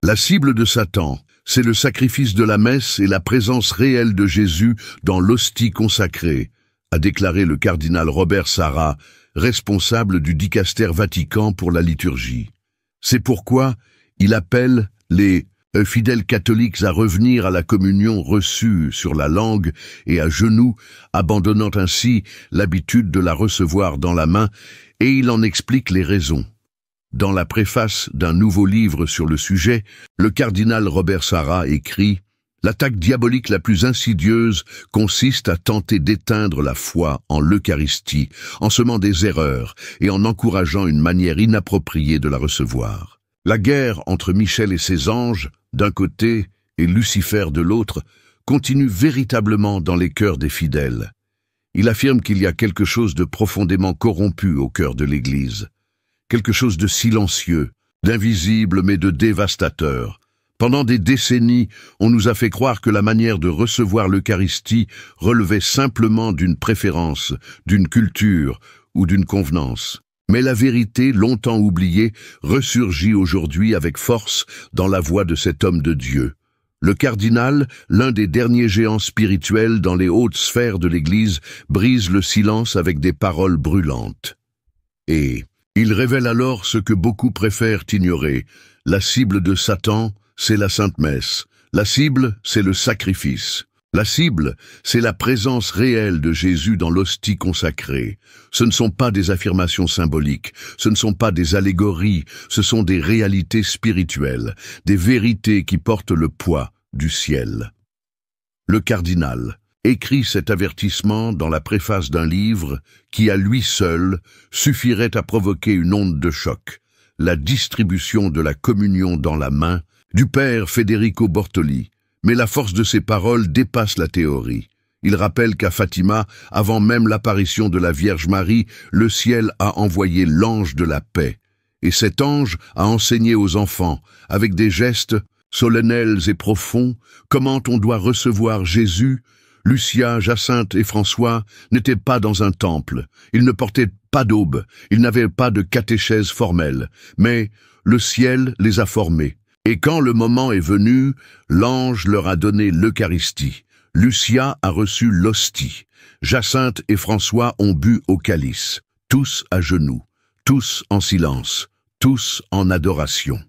La cible de Satan, c'est le sacrifice de la messe et la présence réelle de Jésus dans l'hostie consacrée, a déclaré le cardinal Robert Sarra, responsable du Dicaster Vatican pour la liturgie. C'est pourquoi il appelle les fidèles catholiques à revenir à la communion reçue sur la langue et à genoux, abandonnant ainsi l'habitude de la recevoir dans la main, et il en explique les raisons. Dans la préface d'un nouveau livre sur le sujet, le cardinal Robert Sarra écrit « L'attaque diabolique la plus insidieuse consiste à tenter d'éteindre la foi en l'Eucharistie, en semant des erreurs et en encourageant une manière inappropriée de la recevoir. La guerre entre Michel et ses anges, d'un côté, et Lucifer de l'autre, continue véritablement dans les cœurs des fidèles. Il affirme qu'il y a quelque chose de profondément corrompu au cœur de l'Église. Quelque chose de silencieux, d'invisible mais de dévastateur. Pendant des décennies, on nous a fait croire que la manière de recevoir l'Eucharistie relevait simplement d'une préférence, d'une culture ou d'une convenance. Mais la vérité, longtemps oubliée, ressurgit aujourd'hui avec force dans la voix de cet homme de Dieu. Le cardinal, l'un des derniers géants spirituels dans les hautes sphères de l'Église, brise le silence avec des paroles brûlantes. Et il révèle alors ce que beaucoup préfèrent ignorer. La cible de Satan, c'est la Sainte Messe. La cible, c'est le sacrifice. La cible, c'est la présence réelle de Jésus dans l'hostie consacrée. Ce ne sont pas des affirmations symboliques, ce ne sont pas des allégories, ce sont des réalités spirituelles, des vérités qui portent le poids du ciel. Le cardinal écrit cet avertissement dans la préface d'un livre qui, à lui seul, suffirait à provoquer une onde de choc, la distribution de la communion dans la main du père Federico Bortoli. Mais la force de ces paroles dépasse la théorie. Il rappelle qu'à Fatima, avant même l'apparition de la Vierge Marie, le ciel a envoyé l'ange de la paix. Et cet ange a enseigné aux enfants, avec des gestes solennels et profonds, comment on doit recevoir Jésus. Lucia, Jacinthe et François n'étaient pas dans un temple, ils ne portaient pas d'aube, ils n'avaient pas de catéchèse formelle, mais le ciel les a formés. Et quand le moment est venu, l'ange leur a donné l'Eucharistie. Lucia a reçu l'hostie. Jacinthe et François ont bu au calice, tous à genoux, tous en silence, tous en adoration.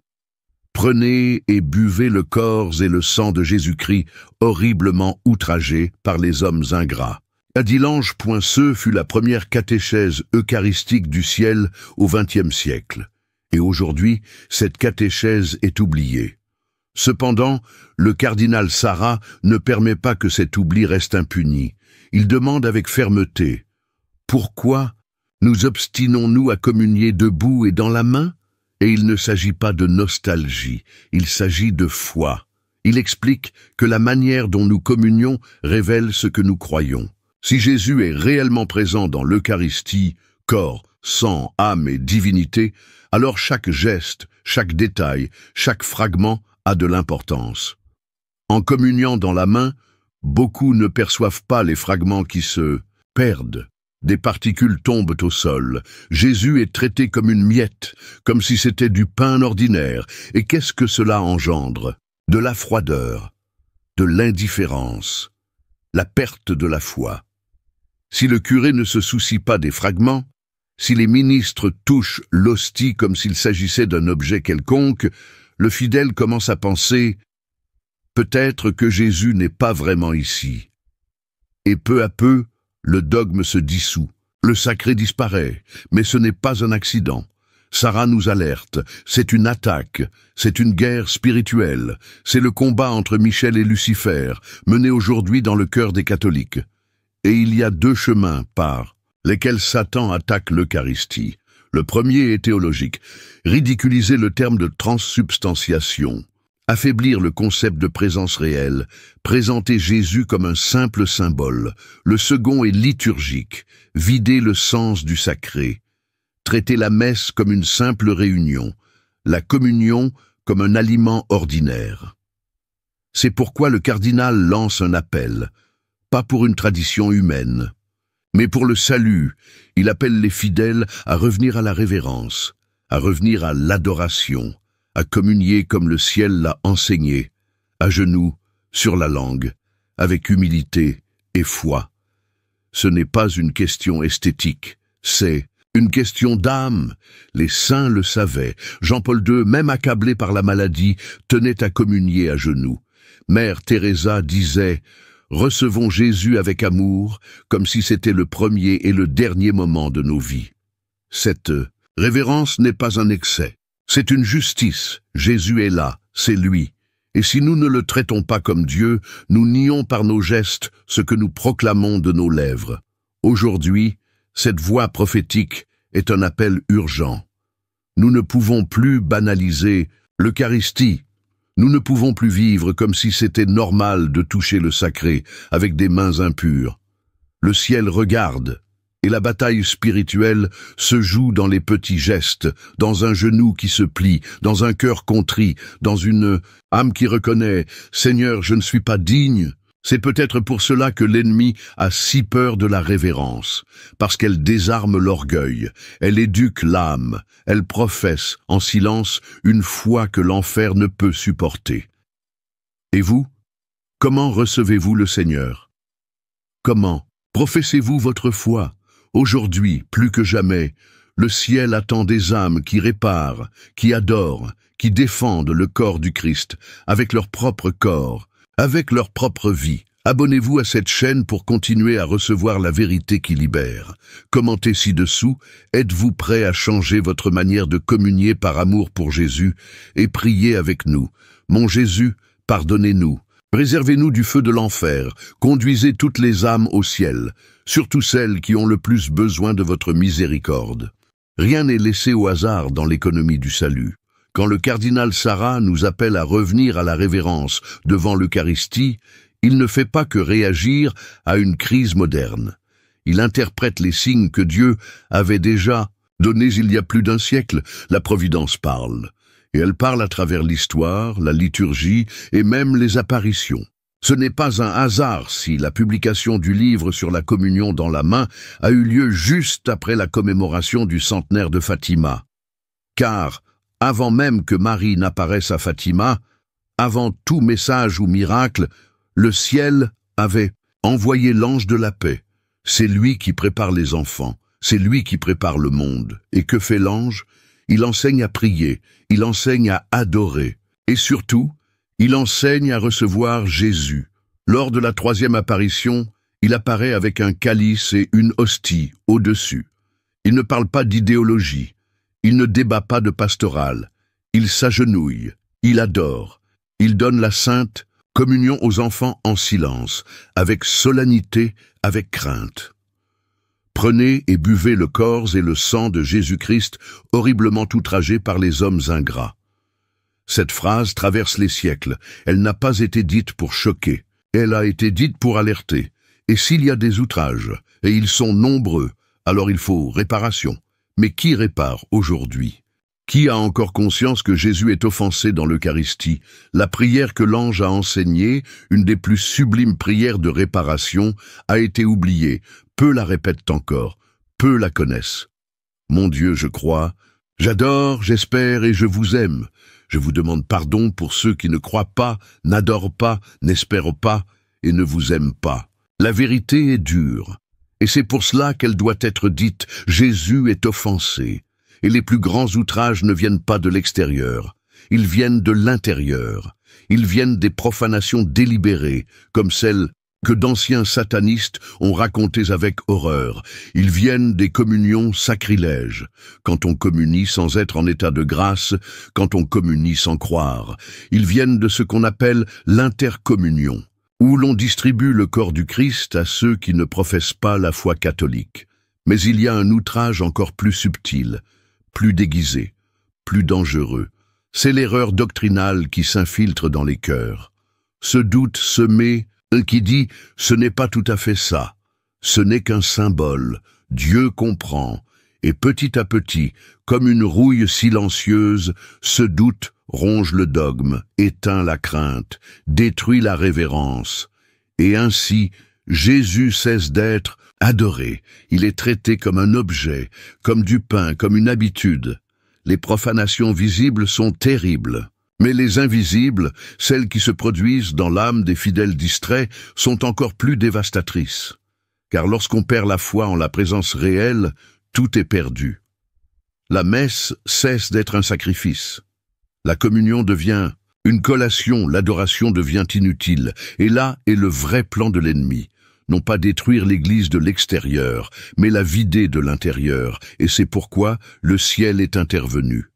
Prenez et buvez le corps et le sang de Jésus-Christ, horriblement outragé par les hommes ingrats. Adilange Poinceux fut la première catéchèse eucharistique du ciel au XXe siècle. Et aujourd'hui, cette catéchèse est oubliée. Cependant, le cardinal Sarra ne permet pas que cet oubli reste impuni. Il demande avec fermeté « Pourquoi nous obstinons-nous à communier debout et dans la main ?» Et il ne s'agit pas de nostalgie, il s'agit de foi. Il explique que la manière dont nous communions révèle ce que nous croyons. Si Jésus est réellement présent dans l'Eucharistie, corps, sang, âme et divinité, alors chaque geste, chaque détail, chaque fragment a de l'importance. En communiant dans la main, beaucoup ne perçoivent pas les fragments qui se perdent. Des particules tombent au sol. Jésus est traité comme une miette, comme si c'était du pain ordinaire. Et qu'est-ce que cela engendre? De la froideur, de l'indifférence, la perte de la foi. Si le curé ne se soucie pas des fragments, si les ministres touchent l'hostie comme s'il s'agissait d'un objet quelconque, le fidèle commence à penser « peut-être que Jésus n'est pas vraiment ici ». Et peu à peu, le dogme se dissout, le sacré disparaît, mais ce n'est pas un accident. Sarra nous alerte, c'est une attaque, c'est une guerre spirituelle, c'est le combat entre Michel et Lucifer, mené aujourd'hui dans le cœur des catholiques. Et il y a deux chemins par lesquels Satan attaque l'Eucharistie. Le premier est théologique, ridiculiser le terme de transsubstantiation, affaiblir le concept de présence réelle, présenter Jésus comme un simple symbole. Le second est liturgique, vider le sens du sacré, traiter la messe comme une simple réunion, la communion comme un aliment ordinaire. C'est pourquoi le cardinal lance un appel, pas pour une tradition humaine, mais pour le salut. Il appelle les fidèles à revenir à la révérence, à revenir à l'adoration, à communier comme le ciel l'a enseigné, à genoux, sur la langue, avec humilité et foi. Ce n'est pas une question esthétique, c'est une question d'âme. Les saints le savaient. Jean-Paul II, même accablé par la maladie, tenait à communier à genoux. Mère Teresa disait « Recevons Jésus avec amour, comme si c'était le premier et le dernier moment de nos vies. » Cette révérence n'est pas un excès, c'est une justice. Jésus est là, c'est lui. Et si nous ne le traitons pas comme Dieu, nous nions par nos gestes ce que nous proclamons de nos lèvres. Aujourd'hui, cette voix prophétique est un appel urgent. Nous ne pouvons plus banaliser l'Eucharistie. Nous ne pouvons plus vivre comme si c'était normal de toucher le sacré avec des mains impures. Le ciel regarde, et la bataille spirituelle se joue dans les petits gestes, dans un genou qui se plie, dans un cœur contrit, dans une âme qui reconnaît « Seigneur, je ne suis pas digne ». C'est peut-être pour cela que l'ennemi a si peur de la révérence, parce qu'elle désarme l'orgueil, elle éduque l'âme, elle professe en silence une foi que l'enfer ne peut supporter. Et vous, comment recevez-vous le Seigneur? Comment professez-vous votre foi? Aujourd'hui, plus que jamais, le ciel attend des âmes qui réparent, qui adorent, qui défendent le corps du Christ, avec leur propre corps, avec leur propre vie. Abonnez-vous à cette chaîne pour continuer à recevoir la vérité qui libère. Commentez ci-dessous, êtes-vous prêt à changer votre manière de communier par amour pour Jésus et priez avec nous. Mon Jésus, pardonnez-nous. Préservez-nous du feu de l'enfer, conduisez toutes les âmes au ciel, surtout celles qui ont le plus besoin de votre miséricorde. Rien n'est laissé au hasard dans l'économie du salut. Quand le cardinal Sarah nous appelle à revenir à la révérence devant l'Eucharistie, il ne fait pas que réagir à une crise moderne. Il interprète les signes que Dieu avait déjà donnés il y a plus d'un siècle. La Providence parle. Et elle parle à travers l'histoire, la liturgie et même les apparitions. Ce n'est pas un hasard si la publication du livre sur la communion dans la main a eu lieu juste après la commémoration du centenaire de Fatima. Car, avant même que Marie n'apparaisse à Fatima, avant tout message ou miracle, le ciel avait envoyé l'ange de la paix. C'est lui qui prépare les enfants, c'est lui qui prépare le monde. Et que fait l'ange? Il enseigne à prier, il enseigne à adorer, et surtout, il enseigne à recevoir Jésus. Lors de la troisième apparition, il apparaît avec un calice et une hostie au-dessus. Il ne parle pas d'idéologie, il ne débat pas de pastorale, il s'agenouille, il adore, il donne la sainte communion aux enfants en silence, avec solennité, avec crainte. Prenez et buvez le corps et le sang de Jésus-Christ, horriblement outragé par les hommes ingrats. Cette phrase traverse les siècles. Elle n'a pas été dite pour choquer. Elle a été dite pour alerter. Et s'il y a des outrages, et ils sont nombreux, alors il faut réparation. Mais qui répare aujourd'hui? Qui a encore conscience que Jésus est offensé dans l'Eucharistie? La prière que l'ange a enseignée, une des plus sublimes prières de réparation, a été oubliée. Peu la répètent encore, peu la connaissent. Mon Dieu, je crois, j'adore, j'espère et je vous aime. Je vous demande pardon pour ceux qui ne croient pas, n'adorent pas, n'espèrent pas et ne vous aiment pas. La vérité est dure, et c'est pour cela qu'elle doit être dite. Jésus est offensé, et les plus grands outrages ne viennent pas de l'extérieur, ils viennent de l'intérieur. Ils viennent des profanations délibérées, comme celles que d'anciens satanistes ont racontées avec horreur. Ils viennent des communions sacrilèges, quand on communie sans être en état de grâce, quand on communie sans croire. Ils viennent de ce qu'on appelle l'intercommunion, où l'on distribue le corps du Christ à ceux qui ne professent pas la foi catholique. Mais il y a un outrage encore plus subtil, plus déguisé, plus dangereux. C'est l'erreur doctrinale qui s'infiltre dans les cœurs. Ce doute semé qui dit « ce n'est pas tout à fait ça, ce n'est qu'un symbole, Dieu comprend ». Et petit à petit, comme une rouille silencieuse, ce doute ronge le dogme, éteint la crainte, détruit la révérence. Et ainsi, Jésus cesse d'être adoré. Il est traité comme un objet, comme du pain, comme une habitude. Les profanations visibles sont terribles. Mais les invisibles, celles qui se produisent dans l'âme des fidèles distraits, sont encore plus dévastatrices. Car lorsqu'on perd la foi en la présence réelle, tout est perdu. La messe cesse d'être un sacrifice. La communion devient une collation, l'adoration devient inutile. Et là est le vrai plan de l'ennemi. Non pas détruire l'Église de l'extérieur, mais la vider de l'intérieur. Et c'est pourquoi le ciel est intervenu.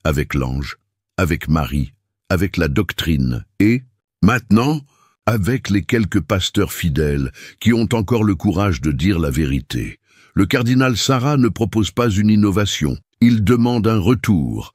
Avec l'ange, avec Marie, avec la doctrine et, maintenant, avec les quelques pasteurs fidèles qui ont encore le courage de dire la vérité. Le cardinal Sarah ne propose pas une innovation. Il demande un retour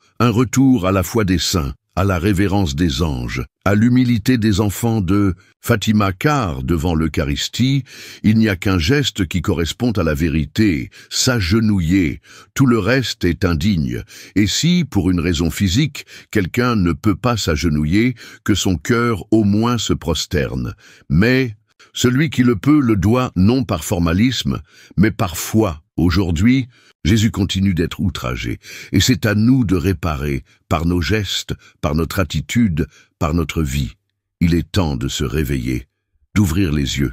à la foi des saints, à la révérence des anges, à l'humilité des enfants de Fatima, car devant l'Eucharistie, il n'y a qu'un geste qui correspond à la vérité, s'agenouiller. Tout le reste est indigne. Et si, pour une raison physique, quelqu'un ne peut pas s'agenouiller, que son cœur au moins se prosterne. Mais celui qui le peut le doit non par formalisme, mais par foi. Aujourd'hui, Jésus continue d'être outragé, et c'est à nous de réparer, par nos gestes, par notre attitude, par notre vie. Il est temps de se réveiller, d'ouvrir les yeux,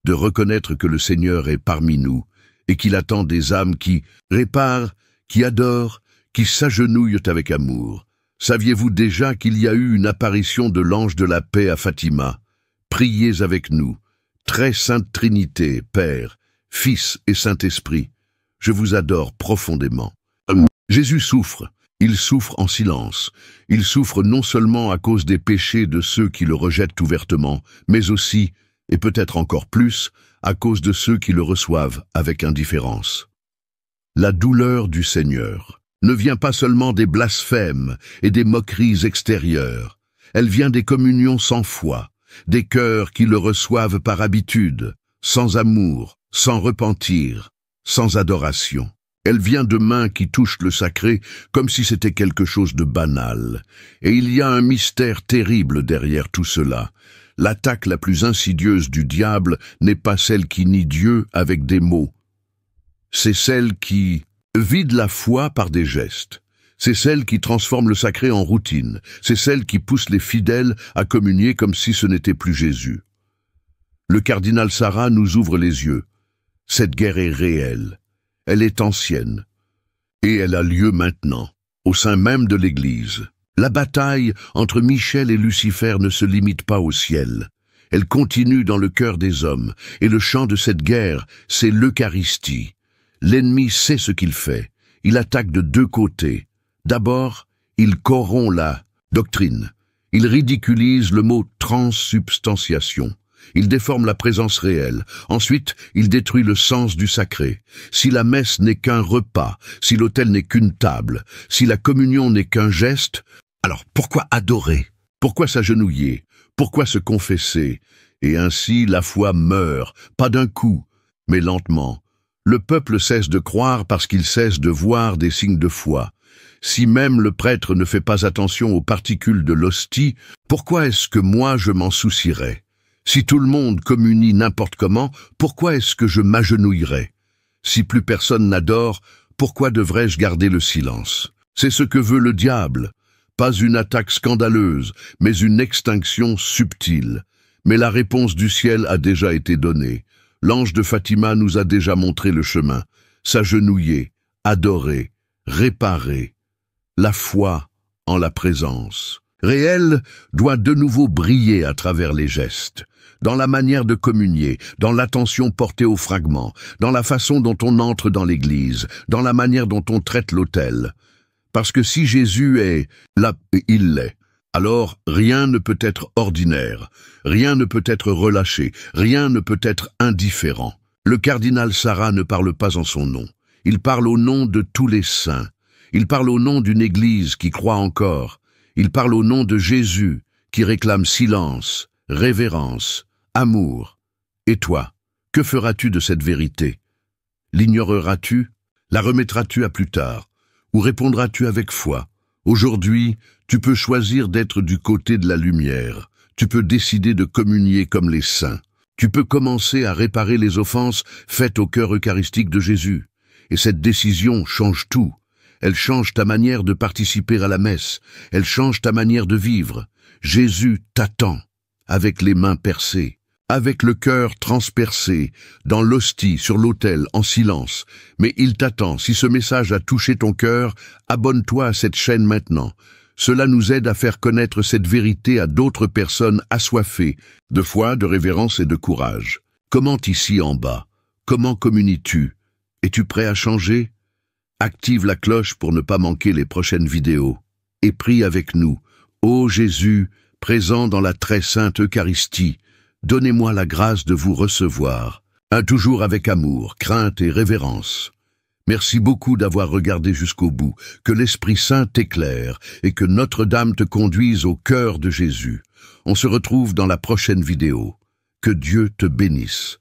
de reconnaître que le Seigneur est parmi nous, et qu'il attend des âmes qui réparent, qui adorent, qui s'agenouillent avec amour. Saviez-vous déjà qu'il y a eu une apparition de l'ange de la paix à Fatima? Priez avec nous. Très sainte Trinité, Père, Fils et Saint-Esprit, je vous adore profondément. Jésus souffre. Il souffre en silence. Il souffre non seulement à cause des péchés de ceux qui le rejettent ouvertement, mais aussi, et peut-être encore plus, à cause de ceux qui le reçoivent avec indifférence. La douleur du Seigneur ne vient pas seulement des blasphèmes et des moqueries extérieures. Elle vient des communions sans foi, des cœurs qui le reçoivent par habitude, sans amour, sans repentir, sans adoration. Elle vient de mains qui touchent le sacré comme si c'était quelque chose de banal. Et il y a un mystère terrible derrière tout cela. L'attaque la plus insidieuse du diable n'est pas celle qui nie Dieu avec des mots. C'est celle qui vide la foi par des gestes. C'est celle qui transforme le sacré en routine. C'est celle qui pousse les fidèles à communier comme si ce n'était plus Jésus. Le cardinal Sarah nous ouvre les yeux. Cette guerre est réelle, elle est ancienne, et elle a lieu maintenant, au sein même de l'Église. La bataille entre Michel et Lucifer ne se limite pas au ciel. Elle continue dans le cœur des hommes, et le champ de cette guerre, c'est l'Eucharistie. L'ennemi sait ce qu'il fait, il attaque de deux côtés. D'abord, il corrompt la doctrine, il ridiculise le mot transsubstantiation. Il déforme la présence réelle. Ensuite, il détruit le sens du sacré. Si la messe n'est qu'un repas, si l'autel n'est qu'une table, si la communion n'est qu'un geste, alors pourquoi adorer? Pourquoi s'agenouiller? Pourquoi se confesser? Et ainsi la foi meurt, pas d'un coup, mais lentement. Le peuple cesse de croire parce qu'il cesse de voir des signes de foi. Si même le prêtre ne fait pas attention aux particules de l'hostie, pourquoi est-ce que moi je m'en soucierais? Si tout le monde communie n'importe comment, pourquoi est-ce que je m'agenouillerais? Si plus personne n'adore, pourquoi devrais-je garder le silence? C'est ce que veut le diable. Pas une attaque scandaleuse, mais une extinction subtile. Mais la réponse du ciel a déjà été donnée. L'ange de Fatima nous a déjà montré le chemin. S'agenouiller, adorer, réparer. La foi en la présence réelle doit de nouveau briller à travers les gestes, dans la manière de communier, dans l'attention portée aux fragments, dans la façon dont on entre dans l'Église, dans la manière dont on traite l'autel. Parce que si Jésus est là, il l'est. Alors rien ne peut être ordinaire, rien ne peut être relâché, rien ne peut être indifférent. Le cardinal Sarah ne parle pas en son nom, il parle au nom de tous les saints, il parle au nom d'une Église qui croit encore, il parle au nom de Jésus qui réclame silence, révérence, amour. Et toi, que feras-tu de cette vérité? L'ignoreras-tu? La remettras-tu à plus tard? Ou répondras-tu avec foi? Aujourd'hui, tu peux choisir d'être du côté de la lumière. Tu peux décider de communier comme les saints. Tu peux commencer à réparer les offenses faites au cœur eucharistique de Jésus. Et cette décision change tout. Elles changent ta manière de participer à la messe. Elles changent ta manière de vivre. Jésus t'attend, avec les mains percées, avec le cœur transpercé, dans l'hostie, sur l'autel, en silence. Mais il t'attend. Si ce message a touché ton cœur, abonne-toi à cette chaîne maintenant. Cela nous aide à faire connaître cette vérité à d'autres personnes assoiffées de foi, de révérence et de courage. Commente ici en bas. Comment communies-tu? Es-tu prêt à changer? Active la cloche pour ne pas manquer les prochaines vidéos. Et prie avec nous. Ô Jésus, présent dans la très sainte Eucharistie, donnez-moi la grâce de vous recevoir, toujours avec amour, crainte et révérence. Merci beaucoup d'avoir regardé jusqu'au bout. Que l'Esprit Saint t'éclaire et que Notre-Dame te conduise au cœur de Jésus. On se retrouve dans la prochaine vidéo. Que Dieu te bénisse.